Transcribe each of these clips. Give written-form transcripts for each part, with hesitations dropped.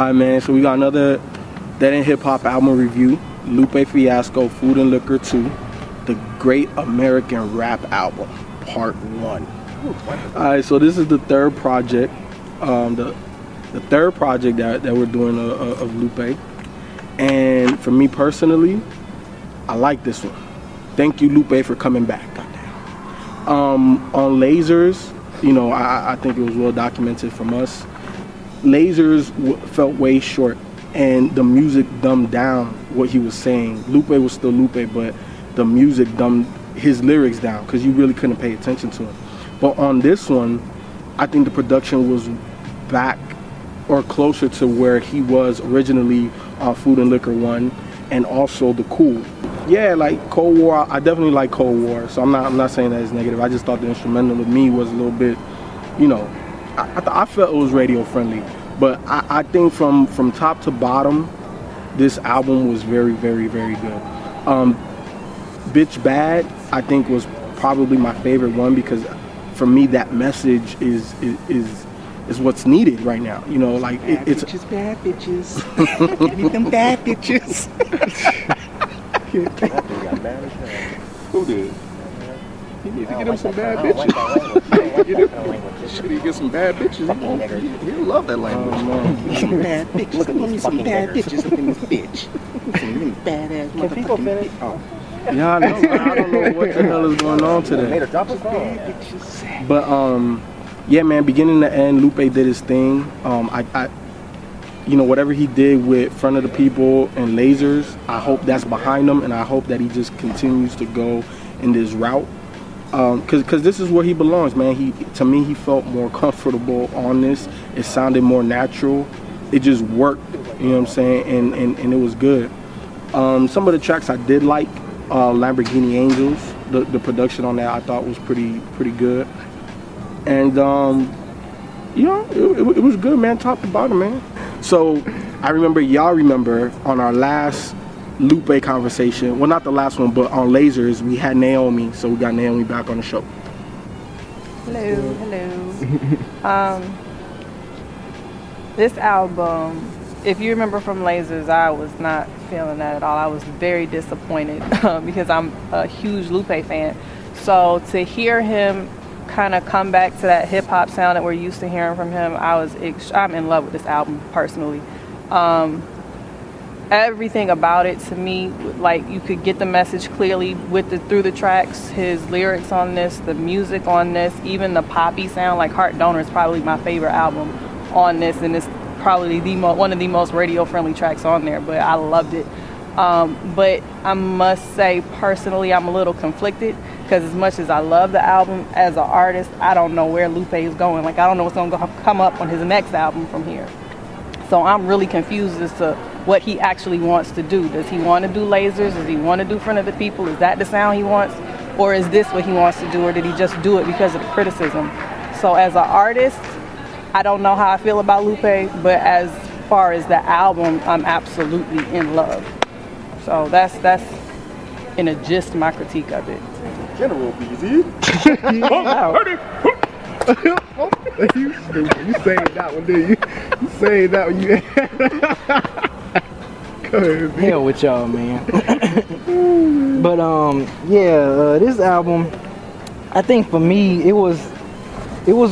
Alright, man, so we got another Dead End Hip Hop album review. Lupe Fiasco, Food and Liquor 2, The Great American Rap Album, Part 1. Alright, so this is the third project, the third project that we're doing of Lupe. And for me personally, I like this one. Thank you, Lupe, for coming back. Goddamn. On Lasers, you know, I think it was well documented from us. Lasers felt way short, and the music dumbed down what he was saying. Lupe was still Lupe, but the music dumbed his lyrics down because you really couldn't pay attention to him. But on this one, I think the production was back or closer to where he was originally on Food and Liquor 1, and also the Cool. Yeah, like Cold War, I definitely like Cold War, so I'm not saying that it's negative. I just thought the instrumental with me was a little bit, you know, I felt it was radio friendly. But I think from top to bottom, this album was very, very, very good. Bitch Bad, I think, was probably my favorite one because for me that message is what's needed right now. You know, like it's bad bitches. Give me them bad bitches. Who did? He needs to get him some bad bitches. Should he get some bad bitches? He'll love that language. Some bad bitches. Look at me, some bad bitches up in this bitch. Some badass motherfucking. Oh. Yeah, I know. I don't know what the hell is going on today. But yeah, man. Beginning to end, Lupe did his thing. You know, whatever he did with Front of the People and Lasers, I hope that's behind him, and I hope that he just continues to go in this route. Cause this is where he belongs, man. To me, he felt more comfortable on this. It sounded more natural. It just worked, you know what I'm saying? And it was good. Some of the tracks I did like, Lamborghini Angels. The production on that I thought was pretty good. And you know, it was good, man, top to bottom, man. So y'all remember on our last Lupe conversation, well, not the last one, but on Lasers, we had Naomi, so we got Naomi back on the show. Hello. This album, if you remember from Lasers, I was not feeling that at all. I was very disappointed because I'm a huge Lupe fan. So to hear him kind of come back to that hip hop sound that we're used to hearing from him, I'm in love with this album personally. Everything about it to me, like you could get the message clearly through the tracks, his lyrics on this, the music on this, even the poppy sound. Like Heart Donor is probably my favorite album on this, and it's probably one of the most radio friendly tracks on there, but I loved it. But I must say personally I'm a little conflicted because as much as I love the album, as an artist I don't know where Lupe is going. Like I don't know what's going to come up on his next album from here. So I'm really confused as to what he actually wants to do. Does he want to do Lasers? Does he want to do Front of the People? Is that the sound he wants? Or is this what he wants to do? Or did he just do it because of the criticism? So as an artist, I don't know how I feel about Lupe, but as far as the album, I'm absolutely in love. So that's in a gist my critique of it. General BZ. You saved that one, didn't you? You saved that one. Go ahead, B. Hell with y'all, man. But this album, I think for me it was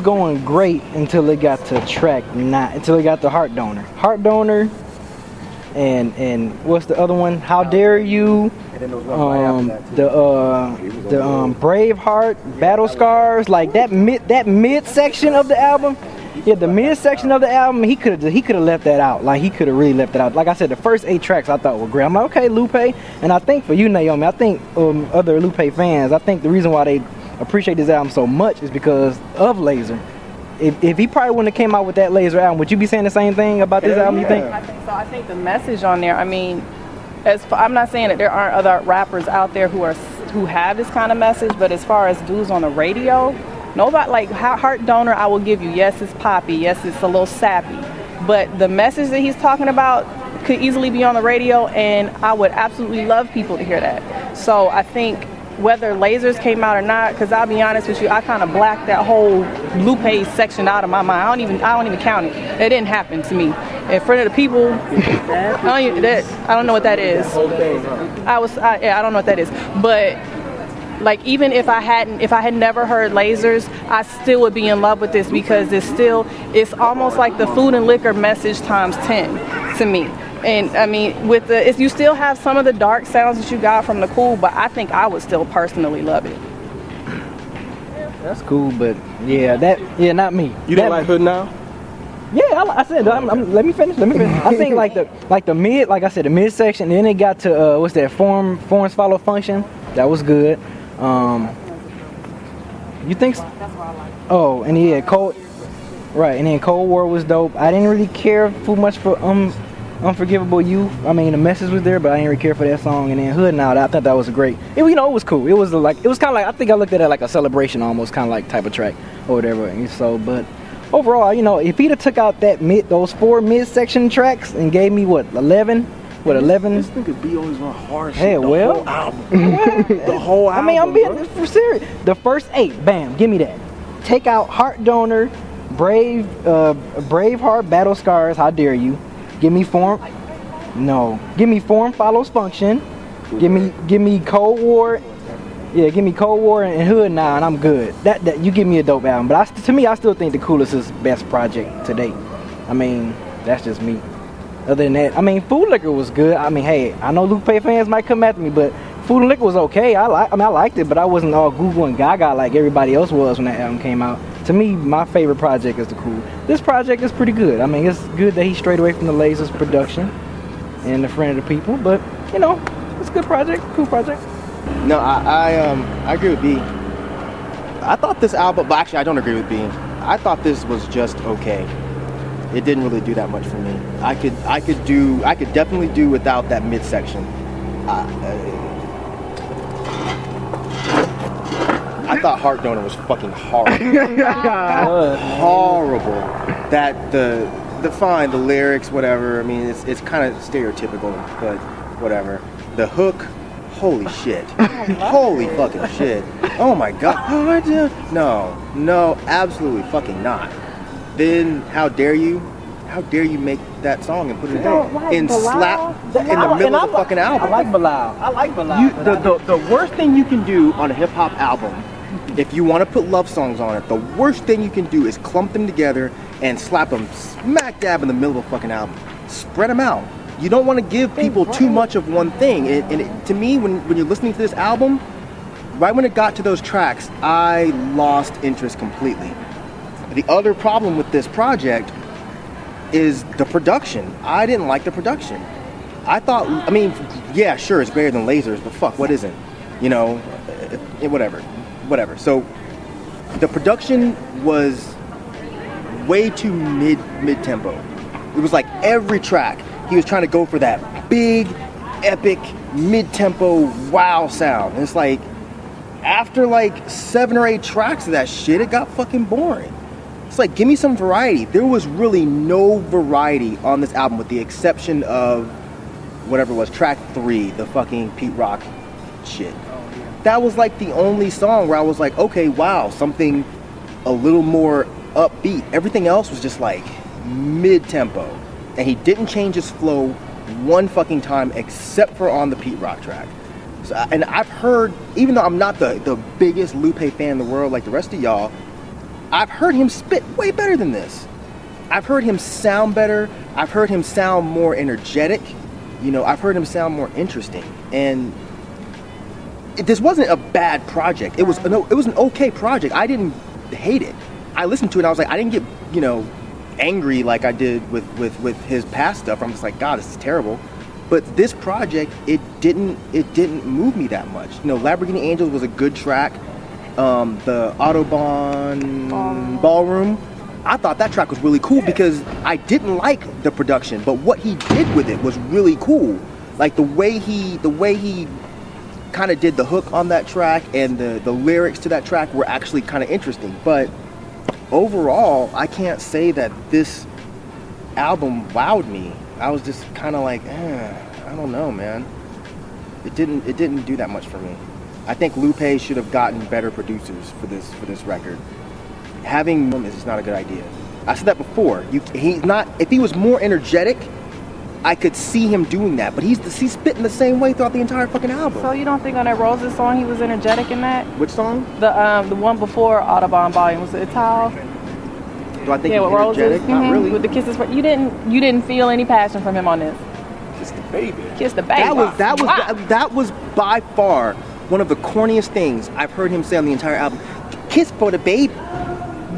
going great until it got to track 9, until it got to Heart Donor. Heart Donor and what's the other one? How Dare You? The Braveheart, Battle Scars, like that mid section of the album. Yeah, the mid section of the album, he could have left that out. Like he could have really left that out. Like I said, the first 8 tracks I thought were great. I'm like, okay, Lupe, and I think for you, Naomi, I think other Lupe fans, I think the reason why they appreciate this album so much is because of Laser. If he probably wouldn't have came out with that Laser album, would you be saying the same thing about this album? You think? I think so. I think the message on there. I mean, I'm not saying that there aren't other rappers out there who have this kind of message, but as far as dudes on the radio, nobody like Heart Donor. I will give you. Yes, it's poppy. Yes, it's a little sappy, but the message that he's talking about could easily be on the radio, and I would absolutely love people to hear that. So I think whether Lasers came out or not, because I'll be honest with you, I kind of blacked that whole Lupe section out of my mind. I don't even count it. It didn't happen to me. in front of the people. I don't know what that is. I don't know what that is. But like, even if I had never heard Lasers, I still would be in love with this, because it's almost like the Food and Liquor message times 10 to me. And I mean, if you still have some of the dark sounds that you got from the Cool, but I think I would still personally love it. That's cool, but not me. You don't like Hood Now? Yeah, I said, let me finish. I think the mid, like I said, the mid section. Then it got to what's that? Forms follow function. That was good. You think? That's what I like. Oh, and yeah, and then Cold War was dope. I didn't really care too much for Unforgivable You. I mean, the message was there, but I didn't really care for that song. And then Hood Now, I thought that was great. It was cool. It was kind of like, I think I looked at it like a celebration, almost kind of like type of track or whatever. And so, but overall, if he'd have took out those 4 mid-section tracks and gave me 11. This nigga B always run hard shit. Hey, well, whole album. The whole album. I mean, I'm being serious. The first 8, bam, give me that. Take out Heart Donor, Braveheart, Battle Scars. How dare you? Give me Form. No. Give me Form Follows Function. Give me Cold War. Yeah, give me Cold War and Hood Now, and I'm good. That you give me a dope album. But to me, I still think The Coolest is best project to date. I mean, that's just me. Other than that, I mean, Food and Liquor was good. I mean, hey, I know Lupe fans might come after me, but Food and Liquor was okay. I liked it, but I wasn't all Google and Gaga like everybody else was when that album came out. To me, my favorite project is The Cool. This project is pretty good. I mean, it's good that he strayed away from the Lasers production and the Friend of the People, but it's a good project, cool project. No, I agree with B. I thought this album, but actually I don't agree with B. I thought this was just okay. It didn't really do that much for me. I could definitely do without that midsection. I thought Heart Donor was fucking horrible. Horrible. That the lyrics, whatever. I mean, it's kind of stereotypical, but whatever. The hook, holy shit. Holy fucking shit. Oh my god. No, absolutely fucking not. Then how dare you make that song and put it in slap in the middle of the fucking album? I like Bilal. The worst thing you can do on a hip hop album, if you want to put love songs on it, the worst thing you can do is clump them together and slap them smack dab in the middle of the fucking album. Spread them out. You don't want to give people too much of one thing. To me, when you're listening to this album, right when it got to those tracks, I lost interest completely. The other problem with this project is the production. I didn't like the production. I mean, yeah, sure, it's greater than Lasers, but fuck, what isn't? Whatever. So the production was way too mid-tempo. It was like every track, he was trying to go for that big, epic, mid-tempo wow sound. And it's like, after like 7 or 8 tracks of that shit, it got fucking boring. It's like, give me some variety. There was really no variety on this album with the exception of whatever it was, track 3, the fucking Pete Rock shit. That was like the only song where I was like, okay, wow, something a little more upbeat. Everything else was just like mid-tempo. And he didn't change his flow one fucking time except for on the Pete Rock track. So, and I've heard, even though I'm not the biggest Lupe fan in the world like the rest of y'all, I've heard him spit way better than this. I've heard him sound better. I've heard him sound more energetic. I've heard him sound more interesting. And this wasn't a bad project. It was an okay project. I didn't hate it. I listened to it and I was like, I didn't get, angry like I did with his past stuff. I'm just like, God, this is terrible. But this project, it didn't move me that much. Lamborghini Angels was a good track. The Autobahn Ballroom, I thought that track was really cool because I didn't like the production, but what he did with it was really cool. Like the way he kind of did the hook on that track and the lyrics to that track were actually kind of interesting. But overall, I can't say that this album wowed me. I was just kind of like, I don't know, man. It didn't do that much for me. I think Lupe should have gotten better producers for this record. Having them is just not a good idea. I said that before. He's not. If he was more energetic, I could see him doing that. But he's spitting the same way throughout the entire fucking album. So you don't think on that Roses song he was energetic in that? Which song? The one before Audubon Volume, was it Towel? Do I think Yeah, he's with Roses. energetic? Not really. With the kisses. You didn't feel any passion from him on this. Kiss the baby. Kiss the baby. That was by far one of the corniest things I've heard him say on the entire album. Kiss for the baby.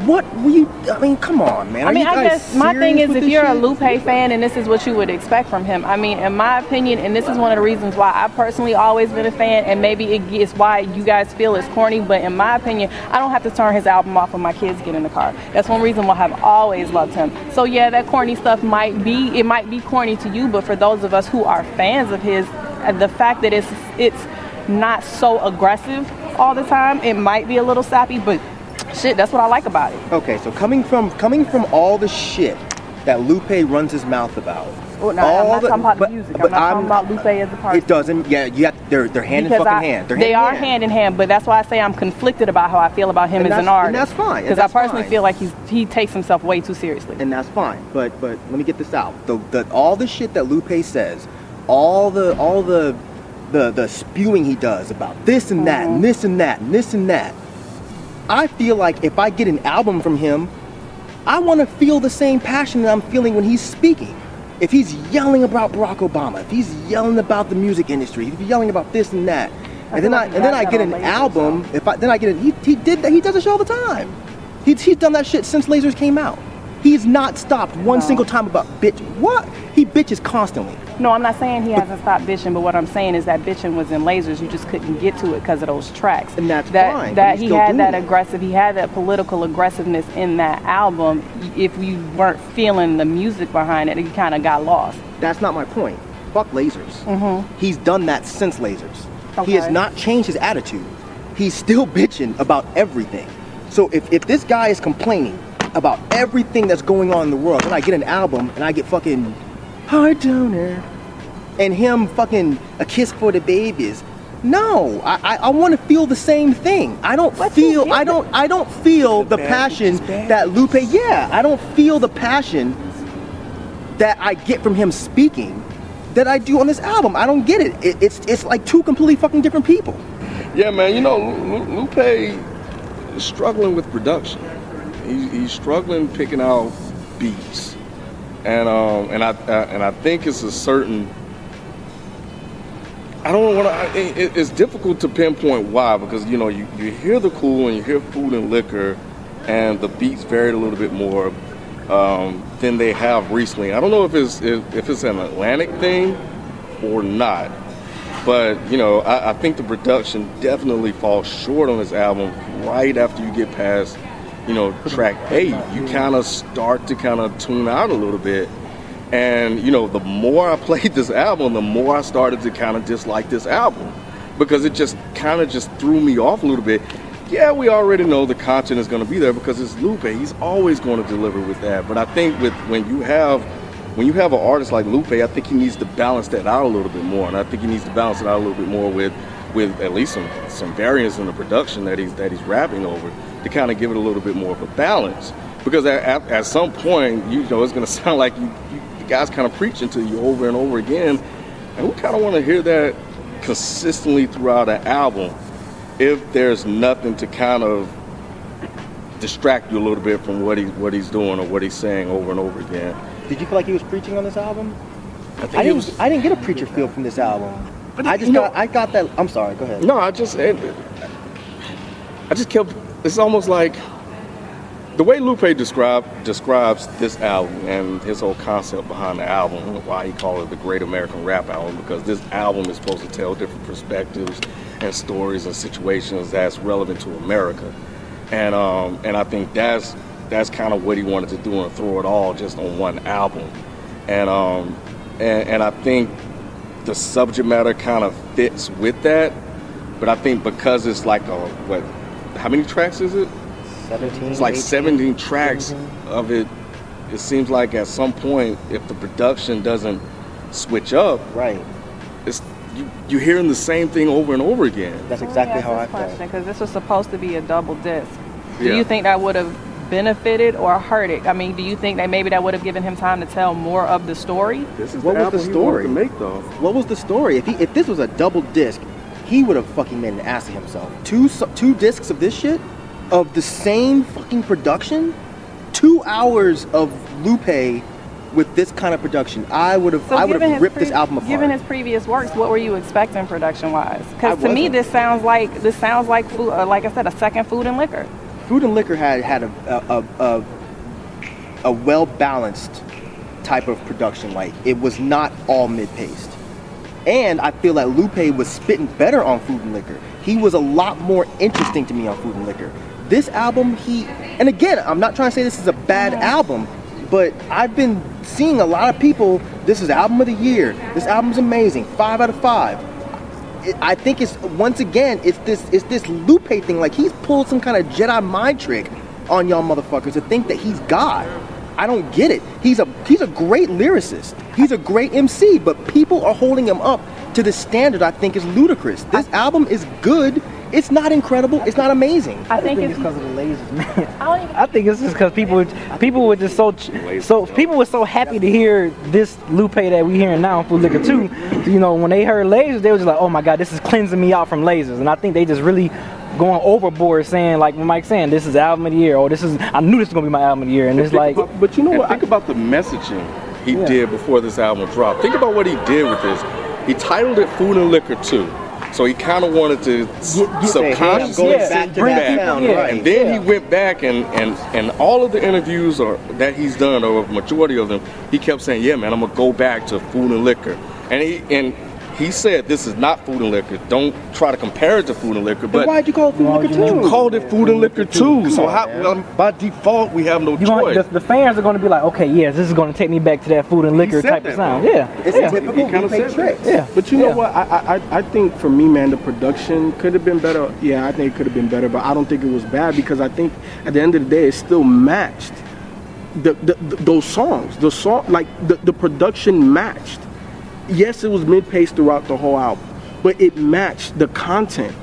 What were you? I mean, come on, man. I mean, I guess my thing is, if you're a Lupe Lupe fan and this is what you would expect from him, I mean, in my opinion, and this is one of the reasons why I've personally always been a fan, and maybe it's why you guys feel it's corny, but in my opinion, I don't have to turn his album off when my kids get in the car. That's one reason why I've always loved him. So yeah, that corny stuff might be corny to you, but for those of us who are fans of his, the fact that it's not so aggressive all the time, it might be a little sappy, but shit, that's what I like about it. Okay, so coming from all the shit that Lupe runs his mouth about. Well, no, I'm not talking about the music. I'm not talking about Lupe as a person. It doesn't. Yeah, you have. They're hand in fucking hand. They are hand in hand, but that's why I say I'm conflicted about how I feel about him as an artist. And that's fine. Because I personally feel like he takes himself way too seriously. And that's fine. But let me get this out. All the shit that Lupe says, all the spewing he does about this and that and this and that and this and that. I feel like if I get an album from him, I want to feel the same passion that I'm feeling when he's speaking. If he's yelling about Barack Obama, if he's yelling about the music industry, if he's yelling about this and that, and then I get an album, he does a show all the time. He's done that shit since Lasers came out. He's not stopped one single time about bitch. What? He bitches constantly. No, I'm not saying he hasn't stopped bitching, but what I'm saying is that bitching was in Lasers. You just couldn't get to it because of those tracks. And that's fine. That he had that political aggressiveness in that album. If you weren't feeling the music behind it, you kind of got lost. That's not my point. Fuck Lasers. He's done that since Lasers. Okay. He has not changed his attitude. He's still bitching about everything. So if this guy is complaining about everything that's going on in the world, and I get an album and I get fucking Heart Donor and him fucking A Kiss for the Babies. No, I want to feel the same thing. I don't feel the passion that Lupe. Yeah, I don't feel the passion that I get from him speaking that I do on this album. I don't get it. It's like two completely fucking different people. Yeah, man. You know, Lupe is struggling with production. He's struggling picking out beats, and I think it's a certain. I don't know what it's difficult to pinpoint why, because you know you hear the Cool and you hear Food and Liquor, and the beats varied a little bit more than they have recently. I don't know if it's an Atlantic thing or not, but you know I think the production definitely falls short on this album right after you get past, you know, track 8. You kind of start to kind of tune out a little bit. And, you know, the more I played this album, the more I started to kind of dislike this album, because it just kind of just threw me off a little bit. Yeah, we already know the content is going to be there because it's Lupe. He's always going to deliver with that. But I think when you have an artist like Lupe, I think he needs to balance that out a little bit more. And I think he needs to balance it out a little bit more with at least some variance in the production that he's rapping over, to kind of give it a little bit more of a balance. Because at some point, you know, it's going to sound like you guys kind of preaching to you over and over again, and we kind of want to hear that consistently throughout an album if there's nothing to kind of distract you a little bit from what he's doing or what he's saying over and over again. Did you feel like he was preaching on this album? I didn't get a preacher feel from this album. But I got that. I'm sorry, go ahead. No, I just kept, it's almost like the way Lupe describes this album and his whole concept behind the album, and why he called it the Great American Rap Album, because this album is supposed to tell different perspectives and stories and situations that's relevant to America. And I think that's kind of what he wanted to do, and throw it all just on one album. And I think the subject matter kind of fits with that, but I think because it's like how many tracks is it? 17, it's like 18, 17 tracks of it. It seems like at some point, if the production doesn't switch up, right, you're hearing the same thing over and over again. That's exactly how I felt. Because this was supposed to be a double disc. Yeah. Do you think that would have benefited or hurt it? I mean, do you think that maybe that would have given him time to tell more of the story? This is What the was the album he story? wanted to make, though. What was the story? If this was a double disc, he would have fucking made an ass of himself. Two discs of this shit, of the same fucking production, 2 hours of Lupe with this kind of production. I would have ripped this album apart. Given his previous works, what were you expecting production-wise? Because to me, wasn't. this sounds like food, like I said, a second Food and Liquor. Food and Liquor had a well balanced type of production. Like, it was not all mid-paced. And I feel like Lupe was spitting better on Food and Liquor. He was a lot more interesting to me on Food and Liquor. This album, and again, I'm not trying to say this is a bad album, but I've been seeing a lot of people, this is album of the year, this album's amazing, 5 out of 5. I think it's, once again, it's this Lupe thing, like he's pulled some kind of Jedi mind trick on y'all motherfuckers to think that he's God. I don't get it. He's a great lyricist. He's a great MC, but people are holding him up to the standard I think is ludicrous. This album is good. It's not incredible. It's not amazing. I think it's it's because of the lasers, man. I don't I think it's just because people were just people were so happy to hear this Lupe that we hearing now on Food Liquor 2. You know, when they heard lasers, they was just like, oh my God, this is cleansing me out from lasers. And I think they just really going overboard saying, like Mike saying, this is album of the year, or I knew this was gonna be my album of the year. And it's like, but you know what? Think about the messaging he did before this album dropped. Think about what he did with this. He titled it Food and Liquor 2. So he kind of wanted to subconsciously going back to that sound, right? And then he went back and all of the interviews that he's done, or a majority of them, he kept saying, "Yeah, man, I'm gonna go back to Food and Liquor." And he said, "This is not Food and Liquor. Don't try to compare it to Food and Liquor." But why'd you call it Food and Liquor 2? You called it Food and Liquor 2. So by default, we have no choice. The fans are going to be like, okay, yes, this is going to take me back to that Food and Liquor type of sound. Yeah, it's a typical Lupe trick. Yeah, but you know what? I think for me, man, the production could have been better. Yeah, I think it could have been better, but I don't think it was bad because I think at the end of the day, it still matched those songs. The production matched. Yes, it was mid-paced throughout the whole album, but it matched the content.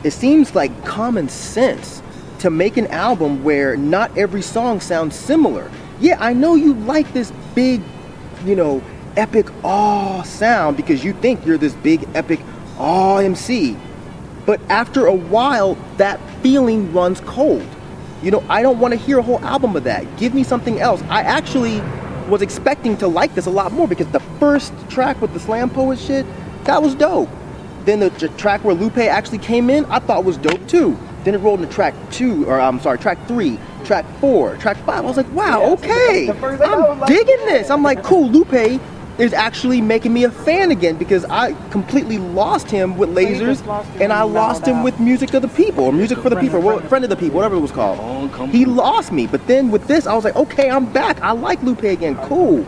It seems like common sense to make an album where not every song sounds similar. Yeah, I know you like this big, epic sound because you think you're this big epic MC. But after a while, that feeling runs cold. I don't want to hear a whole album of that. Give me something else. I actually was expecting to like this a lot more because the first track with the slam poet shit, that was dope. Then the track where Lupe actually came in, I thought was dope too. Then it rolled into track 3, track 4, track 5. I was like, wow, okay. I'm digging this. I'm like, cool, Lupe is actually making me a fan again because I completely lost him with lasers and I lost him with Music of the People or Music for the People, Friend of the People, whatever it was called. He lost me, but then with this, I was like, okay, I'm back. I like Lupe again, cool.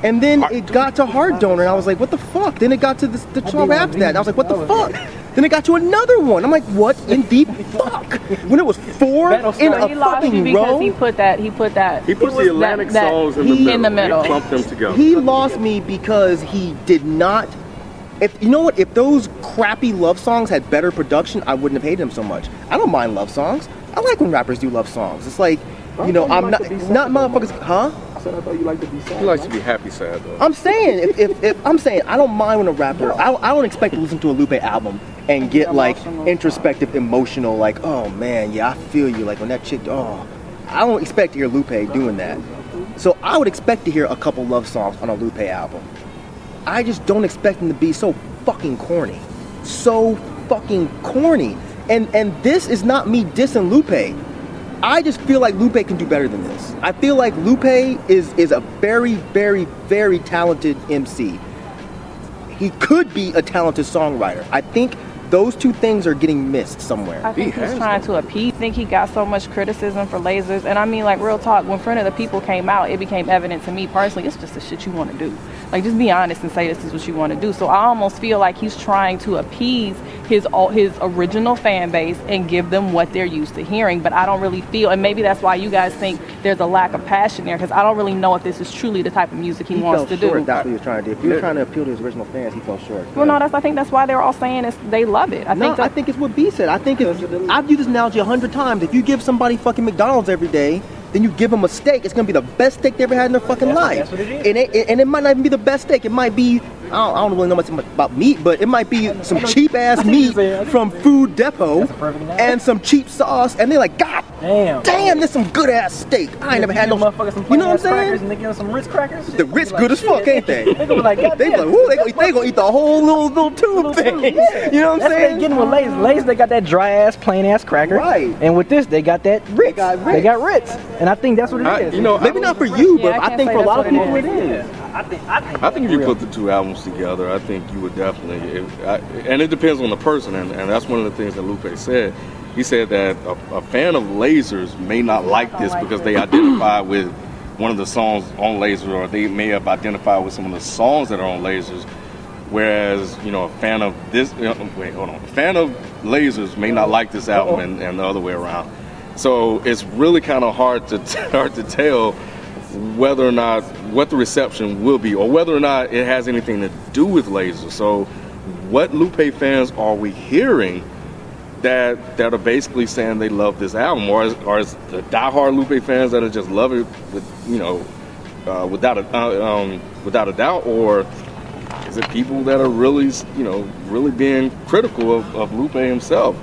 And then it got to Heart Donor and I was like, what the fuck? Then it got to the song after that and I was like, what the fuck? Then it got to another one. I'm like, what in the fuck? When it was 4 in a fucking row. He put the Atlantic songs in the middle. He clumped them together. He lost me because he did not. If those crappy love songs had better production, I wouldn't have hated him so much. I don't mind love songs. I like when rappers do love songs. It's like, I'm not motherfuckers, huh? I thought you liked to be sad. He likes to be happy sad though. I'm saying if I'm saying I don't mind when a rapper. I don't expect to listen to a Lupe album and get like introspective, emotional, like, oh man, yeah, I feel you, like when that chick. Oh, I don't expect to hear Lupe doing that. So I would expect to hear a couple love songs on a Lupe album. I just don't expect them to be so fucking corny, And this is not me dissing Lupe. I just feel like Lupe can do better than this. I feel like Lupe is a very, very, very talented MC. He could be a talented songwriter. I think those two things are getting missed somewhere. I think he's trying to appease. I think he got so much criticism for lasers. And I mean, like, real talk, when Friend of the People came out, it became evident to me personally, it's just the shit you want to do. Like, just be honest and say this is what you want to do. So I almost feel like he's trying to appease his original fan base and give them what they're used to hearing. But I don't really feel, and maybe that's why you guys think there's a lack of passion there, because I don't really know if this is truly the type of music he wants to do. That's what he was trying to do. If he was trying to appeal to his original fans, he fell short. Well, no, I think that's why they're all saying they love it. I think it's what B said. I think I've used this analogy 100 times. If you give somebody fucking McDonald's every day, then you give them a steak, it's gonna be the best steak they ever had in their fucking life. That's what it is. And it might not even be the best steak. It might be, I don't really know much about meat, but it might be some cheap ass meat from Food Depot and some cheap sauce, and they're like, God damn, this some good ass steak. I ain't never had no. You know what I'm saying? And they give them some Ritz crackers. The Ritz good as fuck, ain't they? They gonna be like, they gonna eat the whole little tube thing. You know what I'm saying? That's what they getting with Lay's. Lay's, they got that dry ass, plain ass cracker. Right. And with this, they got that Ritz. They got Ritz. And I think that's what it is. You know, maybe not for you, but I think for a lot of people it it is. I think if you put the two albums together, I think you would definitely, and it depends on the person, and that's one of the things that Lupe said. He said that a fan of Lasers may not like this because they identify with one of the songs on Lasers, or they may have identified with some of the songs that are on Lasers, whereas, you know, a fan of this, a fan of Lasers may not like this album and the other way around. So it's really kind of hard to tell whether or not what the reception will be, or whether or not it has anything to do with Lasers. So what Lupe fans are we hearing that are basically saying they love this album, or is the diehard Lupe fans that are just love it with, you know, without a doubt, or is it people that are really, you know, really being critical of Lupe himself?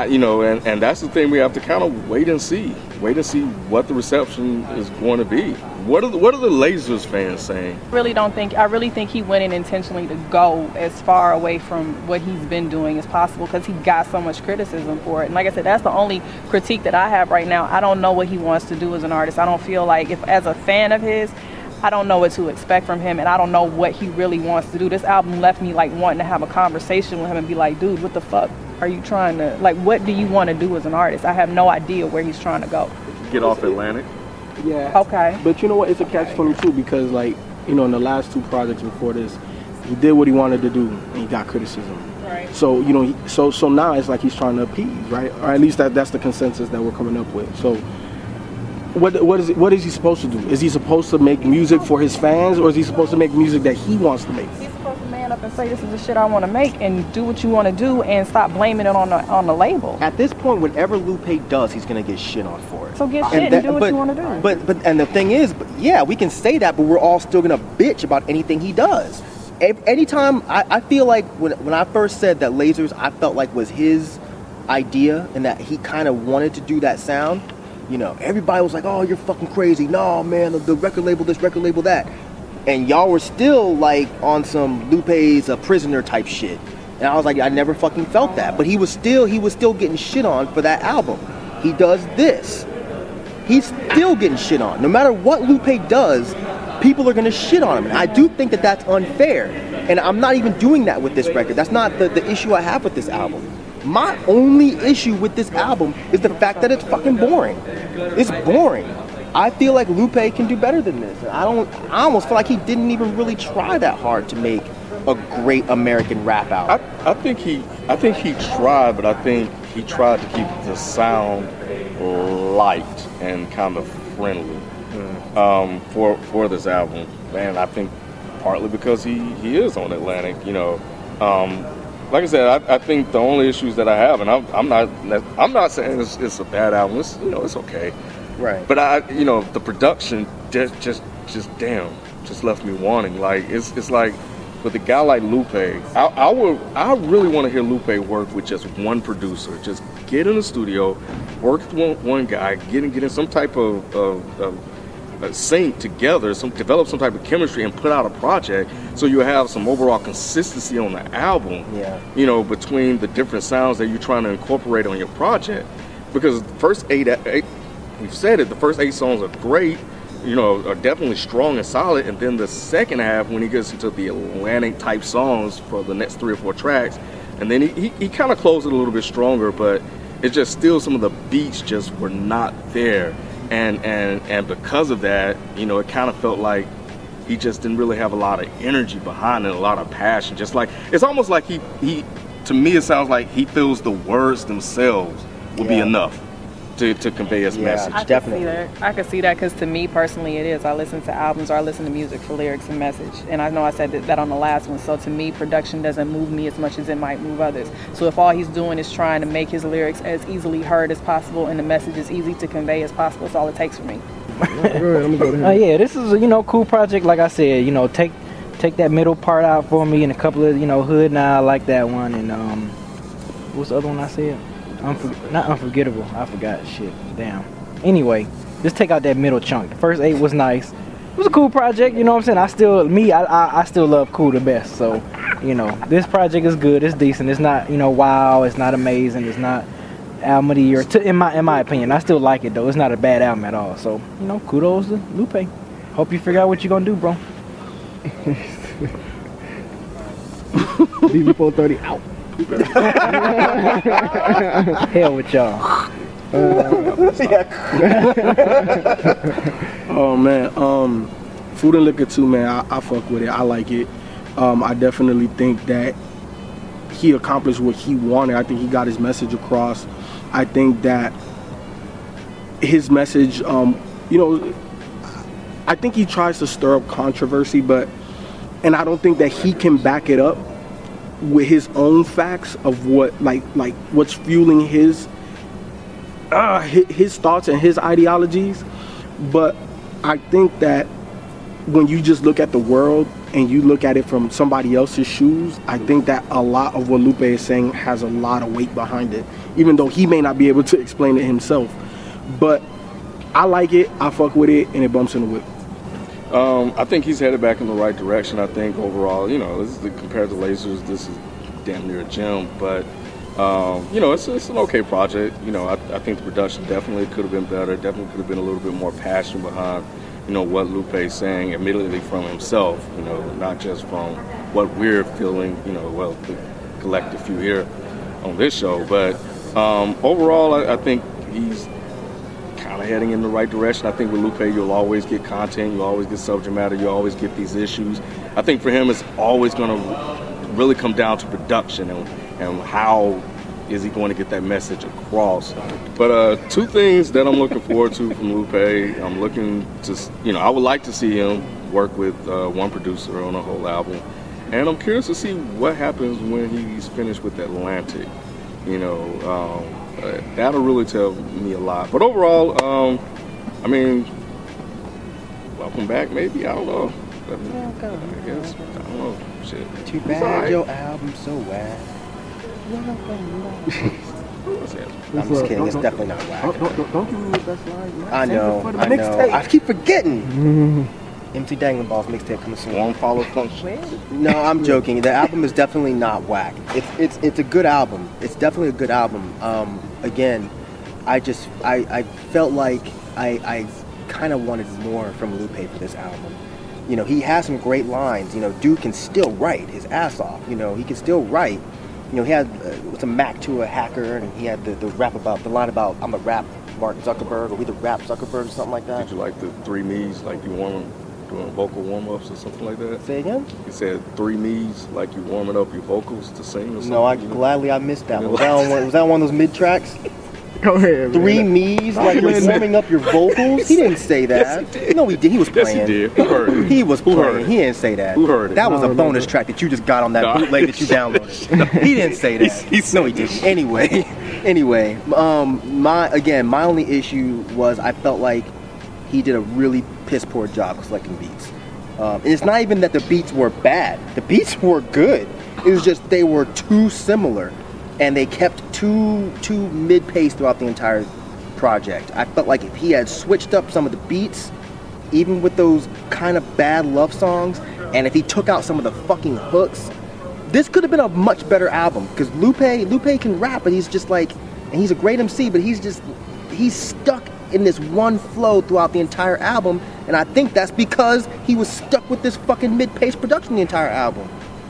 You know, and that's the thing, we have to kind of wait and see what the reception is going to be. What are the Lasers fans saying? I really think he went in intentionally to go as far away from what he's been doing as possible, because he got so much criticism for it. And like I said, that's the only critique that I have right now. I don't know what he wants to do as an artist. I don't feel like, if as a fan of his, I don't know what to expect from him, and I don't know what he really wants to do. This album left me like wanting to have a conversation with him and be like, dude, what the fuck are you trying to, like, what do you want to do as an artist? I have no idea where he's trying to go. Get off Atlantic. Yeah. Okay. But you know what? It's a catch-22, because, like, you know, in the last two projects before this, he did what he wanted to do, and he got criticism. Right. So, you know, so now it's like he's trying to appease, right? Or at least that's the consensus that we're coming up with. So, what is he supposed to do? Is he supposed to make music for his fans, or is he supposed to make music that he wants to make? He's supposed to man up and say, this is the shit I want to make, and do what you want to do, and stop blaming it on the label. At this point, whatever Lupe does, he's gonna get shit on for it. So get shit and do what you want to do. But and the thing is, yeah, we can say that, but we're all still gonna bitch about anything he does. Anytime, I feel like when I first said that Lasers, I felt like was his idea, and that he kind of wanted to do that sound. You know, everybody was like, oh, you're fucking crazy. No, man, the record label this, record label that. And y'all were still like on some Lupe's a prisoner type shit. And I was like, I never fucking felt that. But he was still getting shit on for that album. He does this. He's still getting shit on. No matter what Lupe does, people are gonna shit on him. And I do think that that's unfair. And I'm not even doing that with this record. That's not the issue I have with this album. My only issue with this album is the fact that it's fucking boring. It's boring. I feel like Lupe can do better than this. I almost feel like he didn't even really try that hard to make a great American rap album. I think he tried, but I think he tried to keep the sound light and kind of friendly for this album. And I think partly because he is on Atlantic, you know. Like I said, I think the only issues that I have, and I'm not saying it's a bad album. It's, you know, it's okay. Right. But the production just left me wanting. Like it's like with a guy like Lupe, I really want to hear Lupe work with just one producer. Just get in the studio, work with one guy, get in some type of sync together, develop some type of chemistry, and put out a project, so you have some overall consistency on the album. Yeah. You know, between the different sounds that you're trying to incorporate on your project. Because the first eight, we've said it, the first 8 songs are great, you know, are definitely strong and solid, and then the second half, when he gets into the Atlantic type songs for the next 3 or 4 tracks, and then he kind of closed it a little bit stronger, but it's just still some of the beats just were not there. And because of that, you know, it kind of felt like he just didn't really have a lot of energy behind it, a lot of passion. Just like, it's almost like he to me, it sounds like he feels the words themselves will be enough to convey his message. I can see that because to me personally it is. I listen to albums or I listen to music for lyrics and message. And I know I said that on the last one. So to me, production doesn't move me as much as it might move others. So if all he's doing is trying to make his lyrics as easily heard as possible and the message as easy to convey as possible, that's all it takes for me. Yeah, this is a cool project. Like I said, take that middle part out for me and a couple of Hood Now, I like that one, and what's the other one I said? Not Unforgettable. I forgot. Shit. Damn. Anyway, just take out that middle chunk. The first 8 was nice. It was a cool project. You know what I'm saying? I still love Cool the best. So, this project is good. It's decent. It's not wow. It's not amazing. It's not album of the year. In my opinion, I still like it though. It's not a bad album at all. So kudos to Lupe. Hope you figure out what you're gonna do, bro. BB430 out. Hell with y'all. Oh man, Food and Liquor 2, man, I fuck with it. I like it. I definitely think that he accomplished what he wanted. I think he got his message across. I think that his message, I think he tries to stir up controversy, and I don't think that he can back it up with his own facts of what like what's fueling his thoughts and his ideologies. But I think that when you just look at the world and you look at it from somebody else's shoes, I think that a lot of what Lupe is saying has a lot of weight behind it, even though he may not be able to explain it himself. But I like it, I fuck with it, and it bumps in the whip. I think he's headed back in the right direction. I think overall, this is compared to Lasers, this is damn near a gem. But it's an okay project. I think the production definitely could have been better. Definitely could have been a little bit more passion behind, what Lupe's saying, admittedly from himself. Not just from what we're feeling. The collective few here on this show. But overall, I think he's kind of heading in the right direction. I think with Lupe, you'll always get content, you'll always get subject matter, you always get these issues. I think for him, it's always going to really come down to production and how is he going to get that message across. But 2 things that I'm looking forward to from Lupe. I'm looking to, I would like to see him work with one producer on a whole album. And I'm curious to see what happens when he's finished with Atlantic. That'll really tell me a lot. But overall, welcome back, maybe. I don't know. I guess. I don't know. Shit. Too bad your album's so whack. I'm just kidding. It's definitely not whack. Don't you read that slide? I know. I keep forgetting. MC Dangling Balls mixtape coming soon. One follow function. No, I'm joking. The album is definitely not whack. It's a good album. It's definitely a good album. Again, I felt like I kind of wanted more from Lupe for this album. He has some great lines. Dude can still write his ass off. He can still write. He had some Mac to a hacker, and he had the line about I'm a rap Mark Zuckerberg, or we the rap Zuckerberg, or something like that. Did you like the 3 me's, like you doing vocal warm-ups or something like that? Say again? You said 3 me's, like you warming up your vocals to sing or something? No, I missed that one. Was that one of those mid-tracks? Go ahead, 3 me's, like you're warming up your vocals? He didn't say that. Yes, he did. No, he did. He was playing. Yes, he did. Who heard it? He was playing. He didn't say that. Who heard it? That was a bonus track that you just got on that bootleg that you downloaded. He didn't say that. No, he didn't. Anyway, my only issue was I felt like he did a really piss poor job of selecting beats. And it's not even that the beats were bad. The beats were good. It was just they were too similar. And they kept too mid-pace throughout the entire project. I felt like if he had switched up some of the beats, even with those kind of bad love songs, and if he took out some of the fucking hooks, this could have been a much better album. Because Lupe can rap, but he's just like, and he's a great MC, but he's stuck in this one flow throughout the entire album. And I think that's because he was stuck with this fucking mid-pace production the entire album.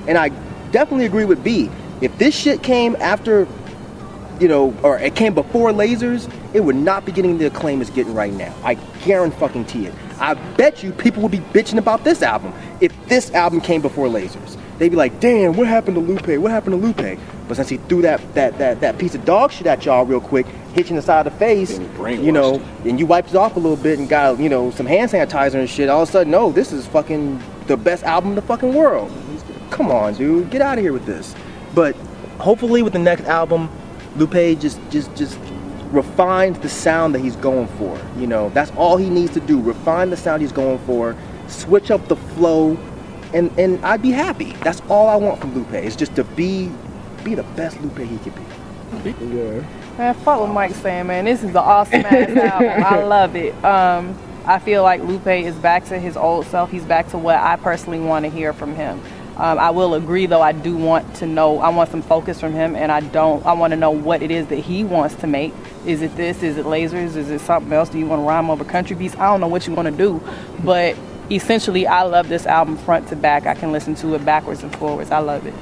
And I definitely agree with B. If this shit came after you know, or it came before Lasers, it would not be getting the acclaim it's getting right now. I guarantee it. I bet you people would be bitching about this album if this album came before Lasers. They'd be like, damn, what happened to Lupe? What happened to Lupe? But since he threw that piece of dog shit at y'all real quick, hit you in the side of the face, you know, and you wiped it off a little bit and got, you know, some hand sanitizer and shit, all of a sudden, no, this is fucking the best album in the fucking world. Come on, dude, get out of here with this. But hopefully with the next album, Lupe just refines the sound that he's going for. You know, that's all he needs to do. Refine the sound he's going for, switch up the flow, and I'd be happy. That's all I want from Lupe, is just to be the best Lupe he can be. Yeah. Man, fuck what Mike's saying, man. This is an awesome ass album. I love it. I feel like Lupe is back to his old self. He's back to what I personally want to hear from him. I will agree, though, I do want to know, I want some focus from him, and I want to know what it is that he wants to make. Is it this? Is it Lasers? Is it something else? Do you want to rhyme over country beats? I don't know what you want to do, but essentially, I love this album front to back. I can listen to it backwards and forwards. I love it.